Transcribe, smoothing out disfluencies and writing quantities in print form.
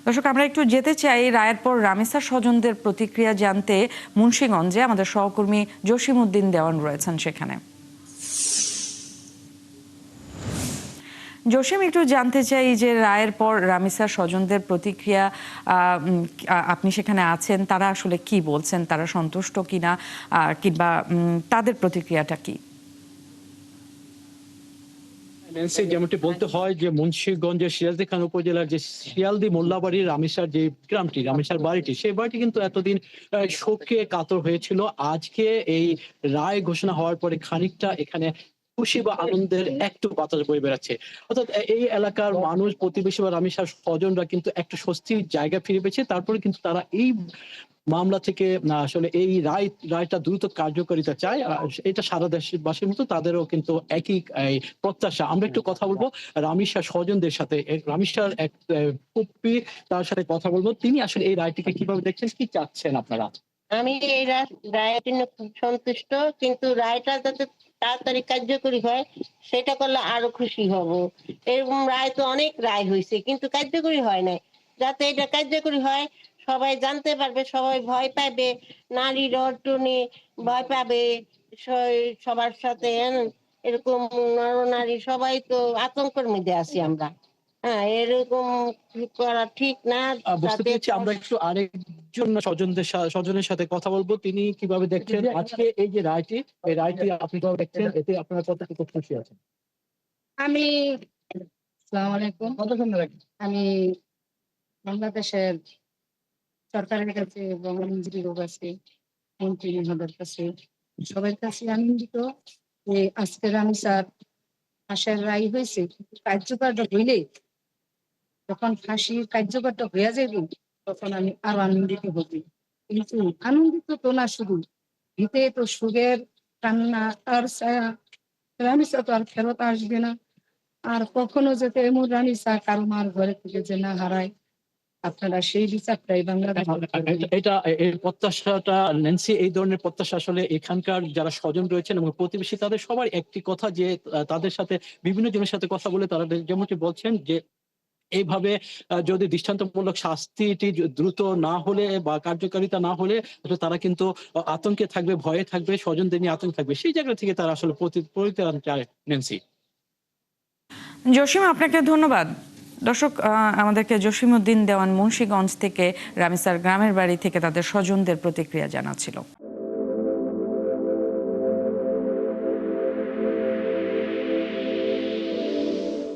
দর্শক, আমরা একটু যেতে চাই রায়ের পর রামিসার স্বজনদের প্রতিক্রিয়া জানতে মুন্সিগঞ্জে। আমাদের সহকর্মী জসিমউদ্দিন দেওয়ান রয়েছেন সেখানে। জসিম, একটু জানতে চাই যে রায়ের পর রামিসার স্বজনদের প্রতিক্রিয়া, আপনি সেখানে আছেন, তারা আসলে কি বলছেন, তারা সন্তুষ্ট কিনা, কিংবা তাদের প্রতিক্রিয়াটা কি? যেমনটি বলতে হয় যে মুন্সিগঞ্জের সিরাজদি খান উপজেলার যে শিয়ালদি মোল্লাবাড়ি রামেসার যে গ্রামটি, রামেসার বাড়িটি, সেই বাড়িটি কিন্তু এতদিন শোকে কাতর হয়েছিল। আজকে এই রায় ঘোষণা হওয়ার পরে খানিকটা এখানে খুশি বা আনন্দের একটু বাতাস বয়ে বেড়াচ্ছে। অর্থাৎ এই এলাকার মানুষ, প্রতিবেশী বা রামেসার স্বজনরা কিন্তু একটা স্বস্তির জায়গা ফিরে পেয়েছে। তারপরে কিন্তু তারা এই মামলা থেকে আসলে এই রায়টা দ্রুত কার্যকারিতা চায়। এটা সারা দেশবাসীর মতো তাদেরও কিন্তু একই প্রত্যাশা। আমরা একটু কথা বলবো রামিসার স্বজনদের সাথে। রামিসার এক ফুপ্পি, তার সাথে কথা বলবো। তিনি আসলে এই রায়টিকে কিভাবে দেখছেন, কি চাচ্ছেন আপনারা? আমি এই রায়ের জন্য খুব সন্তুষ্ট, কিন্তু রায়টা যাতে তাড়াতাড়ি কার্যকরী হয় সেটা করলে আরো খুশি হব। এরকম রায় তো অনেক রায় হয়েছে, কিন্তু কার্যকরী হয় নাই। যাতে এটা কার্যকরী হয়, সবাই জানতে পারবে, সবাই ভয় পাবে, নারী রটনে ভয় পাবে, সবার সাথে এরকম নরনারী সবাই তো আতঙ্কের মধ্যে আছি আমরা। হ্যাঁ, এরকম করা ঠিক না। বুঝতে পেরেছি। আমরা একটু আরেকজন স্বজনের সাথে কথা বলবো। তিনি কিভাবে দেখছেন আজকে এই যে রায়টি, এই রায়টি আপনি কিভাবে দেখছেন, এতে আপনারা কতটুকু খুশি আছেন? আমি আসসালামু আলাইকুম। আমি বাংলাদেশের সরকারের কাছে এবং আইনজীবীর কাছে, মন্ত্রী মহোদয়ের কাছে, সবার কাছে আনন্দিত যে আজকে রামিসার ফাঁসির রায় হয়েছে। কার্যকরটা হইলে, যখন ফাঁসির কার্যকরটা হইয়া যাবে, তখন আমি আরো আনন্দিত হবি। কিন্তু আনন্দিত তো না, শুধু ভিতে তো সুখের কান্না আর ছায়া। রামিসা তো আর ফেরত আসবে না, আর কখনো যাতে এমন রামিসা কারো মার ঘরে থেকে যে না হারায়। আপনারা সেই বিচারটাই বাংলাদেশ। এটা এই প্রত্যাশাটা ন্যান্সি, এই ধরনের প্রত্যাশা আসলে এখানকার যারা স্বজন রয়েছেন এবং প্রতিবেশী, তাদের সবার একটি কথা যে তাদের সাথে বিভিন্ন জনের সাথে কথা বলে তারা যেমনটি বলছেন যে এইভাবে যদি দৃষ্টান্তমূলক শাস্তিটি দ্রুত না হলে বা কার্যকারিতা না হলে তারা কিন্তু আতঙ্কে থাকবে, ভয়ে থাকবে, স্বজনদের নিয়ে আতঙ্কে থাকবে। সেই জায়গা থেকে তারা আসলে পরিত্রাণ চায়। ন্যান্সি। জসিম, আপনাকে ধন্যবাদ। দর্শক, আমাদেরকে জসিমউদ্দিন দেওয়ান মুন্সিগঞ্জ থেকে রামিসার গ্রামের বাড়ি থেকে তাদের স্বজনদের প্রতিক্রিয়া জানাচ্ছিল।